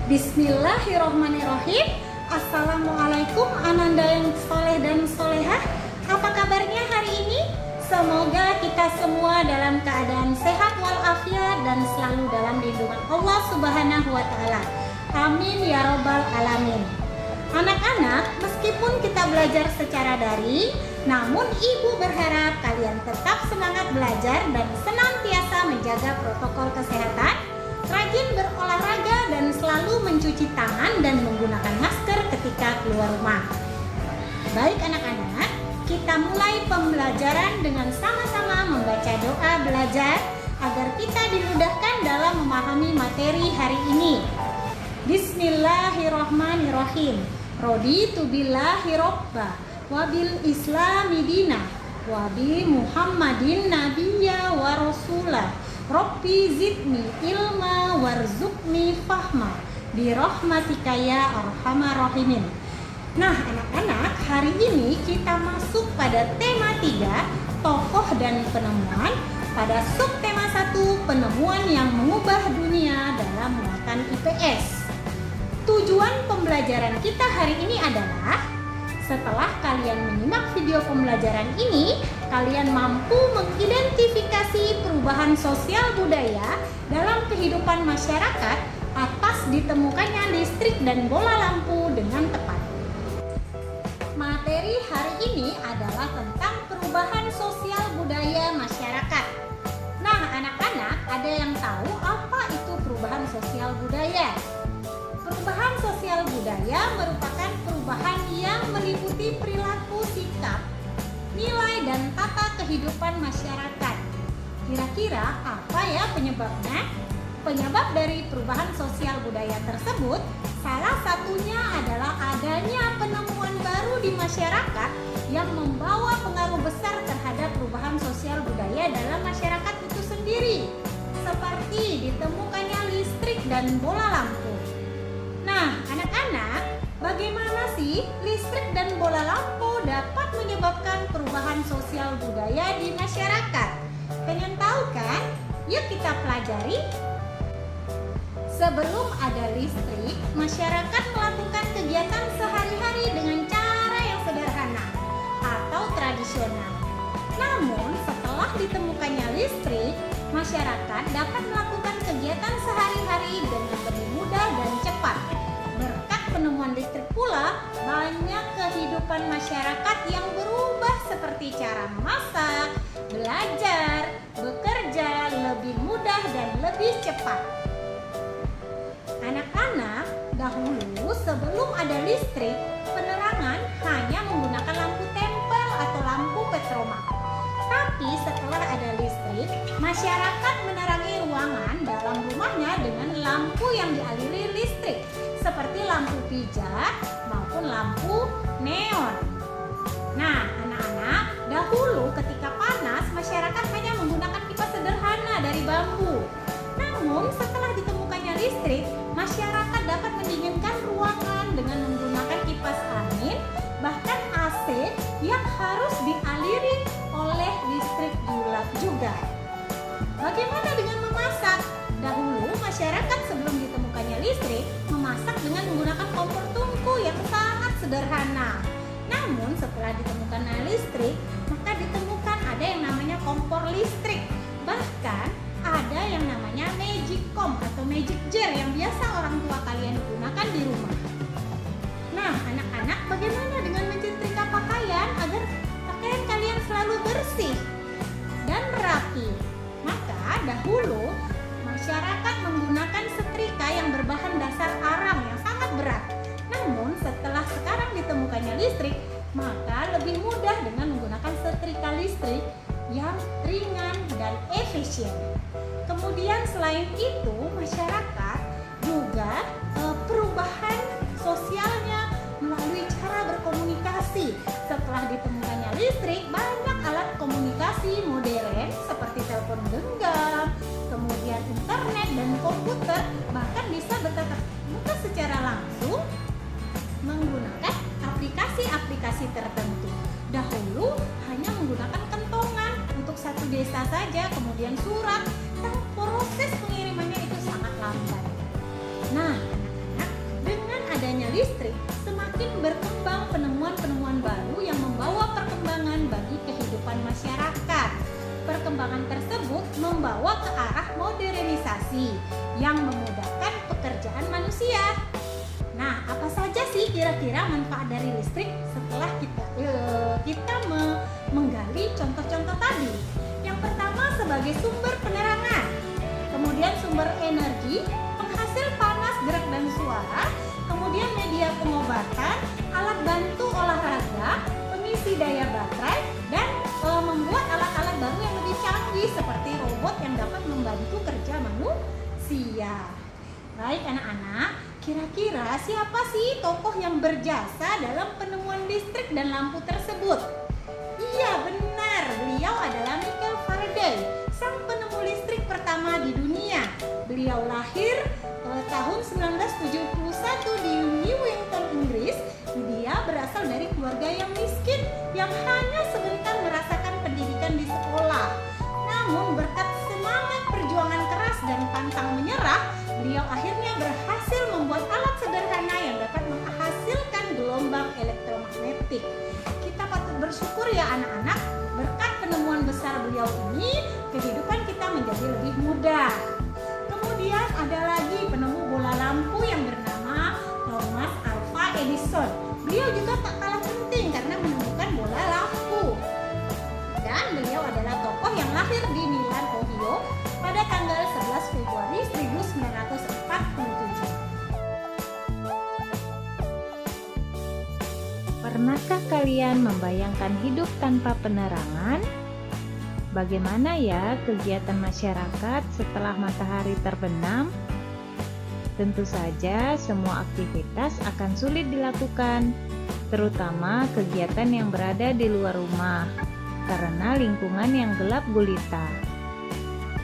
Bismillahirrohmanirrohim. Assalamualaikum ananda yang soleh dan solehah. Apa kabarnya hari ini? Semoga kita semua dalam keadaan sehat walafiat dan selalu dalam lindungan Allah Subhanahu wa Ta'ala. Amin ya Rabbal Alamin. Anak-anak, meskipun kita belajar secara daring, namun ibu berharap kalian tetap semangat belajar dan senantiasa menjaga protokol kesehatan, rajin berolahraga dan selalu mencuci tangan dan menggunakan masker ketika keluar rumah. Baik anak-anak, kita mulai pembelajaran dengan sama-sama membaca doa belajar agar kita dimudahkan dalam memahami materi hari ini. Bismillahirrahmanirrahim. Raditu billahi robba wa bil islami dina wa bi Muhammadin nabiyya wa rasulah. Rabbi zidni ilma warzuqni fahma bi rahmatika ya arhamar rahimin. Nah anak-anak, hari ini kita masuk pada tema 3, tokoh dan penemuan, pada subtema 1, penemuan yang mengubah dunia dalam muatan IPS. Tujuan pembelajaran kita hari ini adalah, setelah kalian menyimak video pembelajaran ini, kalian mampu mengidentifikasi perubahan sosial budaya dalam kehidupan masyarakat atas ditemukannya listrik dan bola lampu dengan tepat. Materi hari ini adalah tentang perubahan sosial budaya masyarakat. Nah, anak-anak, ada yang tahu apa itu perubahan sosial budaya? Perubahan sosial budaya merupakan perubahan yang meliputi perilaku, sikap, nilai, dan tata kehidupan masyarakat. Kira-kira apa ya penyebabnya? Penyebab dari perubahan sosial budaya tersebut, salah satunya adalah adanya penemuan baru di masyarakat yang membawa pengaruh besar terhadap perubahan sosial budaya dalam masyarakat itu sendiri, seperti ditemukannya listrik dan bola lampu. Nah, anak-anak, bagaimana sih listrik dan bola lampu dapat menyebabkan perubahan sosial budaya di masyarakat? Pengen tahu kan? Yuk kita pelajari. Sebelum ada listrik, masyarakat melakukan kegiatan sehari-hari dengan cara yang sederhana atau tradisional. Namun, setelah ditemukannya listrik, masyarakat dapat melakukan kegiatan sehari-hari dengan lebih mudah dan cepat. Berkat penemuan listrik pula, banyak kehidupan masyarakat yang berubah seperti cara memasak, belajar, bekerja lebih mudah dan lebih cepat. Anak-anak, dahulu sebelum ada listrik, penerangan hanya menggunakan lampu tempel atau lampu petromak. Tapi setelah ada listrik, masyarakat menerangi ruangan dalam rumahnya dengan lampu yang dialiri listrik, seperti lampu pijar maupun lampu neon. Nah, anak-anak, dahulu ketika panas, masyarakat hanya menggunakan kipas sederhana dari bambu. Namun, setelah ditemukannya listrik, masyarakat dapat mendinginkan ruangan dengan menggunakan kipas angin, bahkan AC yang harus dialiri oleh listrik juga. Bagaimana dengan memasak? Dahulu masyarakat sebelum ditemukannya listrik memasak dengan menggunakan kompor tungku yang sangat sederhana. Namun setelah ditemukannya listrik, maka ditemukan ada yang namanya kompor listrik. Bahkan ada yang namanya magic comb atau magic jar yang biasa orang tua kalian gunakan di rumah. Nah, anak-anak, bagaimana dengan menyetrika pakaian agar pakaian kalian selalu bersih dan rapi? Maka dahulu masyarakat menggunakan setrika yang berbahan dasar arang yang sangat berat. Namun setelah sekarang ditemukannya listrik, maka lebih mudah dengan menggunakan setrika listrik yang ringan dan efisien. Kemudian selain itu, masyarakat juga perubahan sosialnya melalui cara berkomunikasi. Setelah ditemukannya listrik, banyak alat komunikasi modern seperti telepon genggam, kemudian internet dan komputer, bahkan bisa bertatap muka secara langsung menggunakan aplikasi-aplikasi tertentu. Dahulu hanya menggunakan kentongan untuk satu desa saja, kemudian surat, dan proses pengirimannya itu sangat lambat. Nah, anak-anak, listrik, semakin berkembang penemuan-penemuan baru yang membawa perkembangan bagi kehidupan masyarakat. Perkembangan tersebut membawa ke arah modernisasi yang memudahkan pekerjaan manusia. Nah, apa saja sih kira-kira manfaat dari listrik setelah kita menggali contoh-contoh tadi? Yang pertama sebagai sumber penerangan, kemudian sumber energi, penghasil panas, gerak dan suara, kemudian media pengobatan, alat bantu olahraga, pengisi daya baterai, dan membuat alat-alat baru yang lebih canggih seperti robot yang dapat membantu kerja manusia. Baik anak-anak, kira-kira siapa sih tokoh yang berjasa dalam penemuan listrik dan lampu tersebut? Iya benar, beliau adalah Michael Faraday, sang penemu listrik pertama di dunia. Beliau lahir tahun 1971 di Newington, Inggris. Dia berasal dari keluarga yang miskin yang hanya sebentar merasakan pendidikan di sekolah. Namun berkat semangat perjuangan keras dan pantang menyerah, beliau akhirnya berhasil membuat alat sederhana yang dapat menghasilkan gelombang elektromagnetik. Kita patut bersyukur ya anak-anak, berkat penemuan besar beliau ini, kehidupan kita menjadi lebih mudah. Kemudian ada lagi penemu bola lampu yang bernama Thomas Alva Edison. Beliau juga tak kalah penting karena menemukan bola lampu. Dan beliau adalah tokoh yang lahir di Milan, Ohio pada tanggal 11 Februari 1947. Pernahkah kalian membayangkan hidup tanpa penerangan? Bagaimana ya kegiatan masyarakat setelah matahari terbenam? Tentu saja semua aktivitas akan sulit dilakukan, terutama kegiatan yang berada di luar rumah, karena lingkungan yang gelap gulita.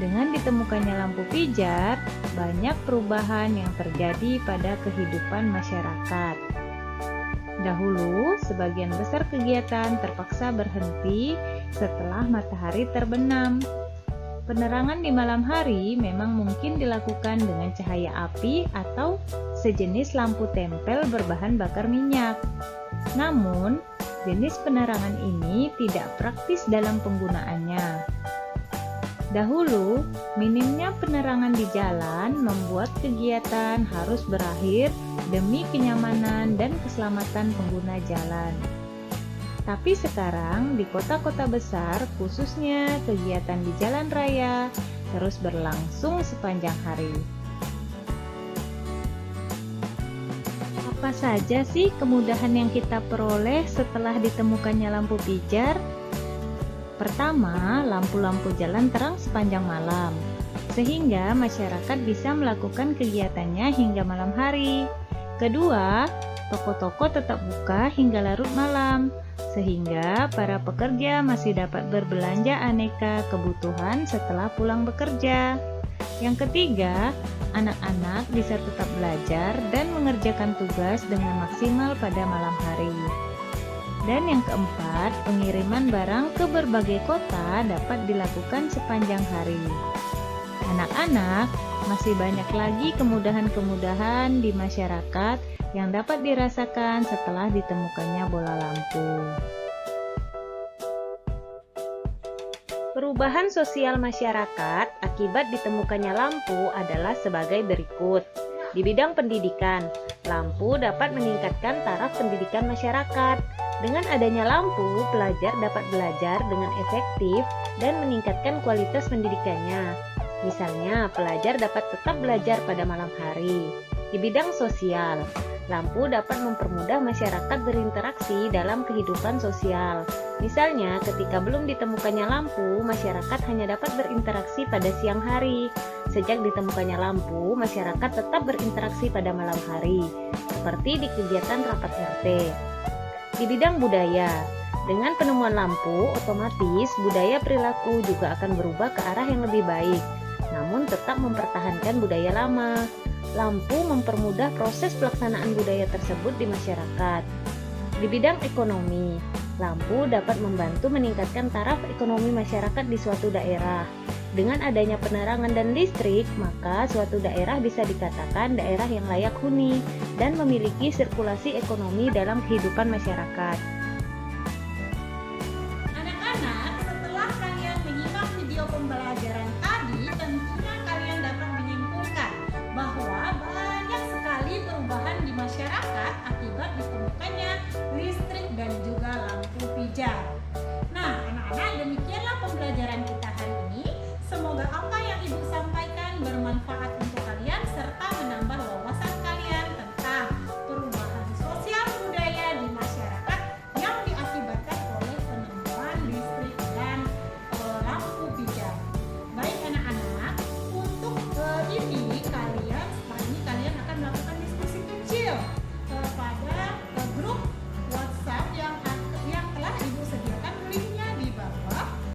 Dengan ditemukannya lampu pijar, banyak perubahan yang terjadi pada kehidupan masyarakat. Dahulu, sebagian besar kegiatan terpaksa berhenti setelah matahari terbenam. Penerangan di malam hari memang mungkin dilakukan dengan cahaya api atau sejenis lampu tempel berbahan bakar minyak. Namun, jenis penerangan ini tidak praktis dalam penggunaannya. Dahulu, minimnya penerangan di jalan membuat kegiatan harus berakhir demi kenyamanan dan keselamatan pengguna jalan. Tapi sekarang di kota-kota besar, khususnya kegiatan di jalan raya, terus berlangsung sepanjang hari. Apa saja sih kemudahan yang kita peroleh setelah ditemukannya lampu pijar? Pertama, lampu-lampu jalan terang sepanjang malam, sehingga masyarakat bisa melakukan kegiatannya hingga malam hari. Kedua, toko-toko tetap buka hingga larut malam, sehingga para pekerja masih dapat berbelanja aneka kebutuhan setelah pulang bekerja. Yang ketiga, anak-anak bisa tetap belajar dan mengerjakan tugas dengan maksimal pada malam hari. Dan yang keempat, pengiriman barang ke berbagai kota dapat dilakukan sepanjang hari. Anak-anak, masih banyak lagi kemudahan-kemudahan di masyarakat yang dapat dirasakan setelah ditemukannya bola lampu. Perubahan sosial masyarakat akibat ditemukannya lampu adalah sebagai berikut. Di bidang pendidikan, lampu dapat meningkatkan taraf pendidikan masyarakat. Dengan adanya lampu, pelajar dapat belajar dengan efektif dan meningkatkan kualitas pendidikannya. Misalnya, pelajar dapat tetap belajar pada malam hari. Di bidang sosial, lampu dapat mempermudah masyarakat berinteraksi dalam kehidupan sosial. Misalnya, ketika belum ditemukannya lampu, masyarakat hanya dapat berinteraksi pada siang hari. Sejak ditemukannya lampu, masyarakat tetap berinteraksi pada malam hari, seperti di kegiatan rapat RT. Di bidang budaya, dengan penemuan lampu, otomatis budaya perilaku juga akan berubah ke arah yang lebih baik, namun tetap mempertahankan budaya lama. Lampu mempermudah proses pelaksanaan budaya tersebut di masyarakat. Di bidang ekonomi, lampu dapat membantu meningkatkan taraf ekonomi masyarakat di suatu daerah. Dengan adanya penerangan dan listrik, maka suatu daerah bisa dikatakan daerah yang layak huni dan memiliki sirkulasi ekonomi dalam kehidupan masyarakat.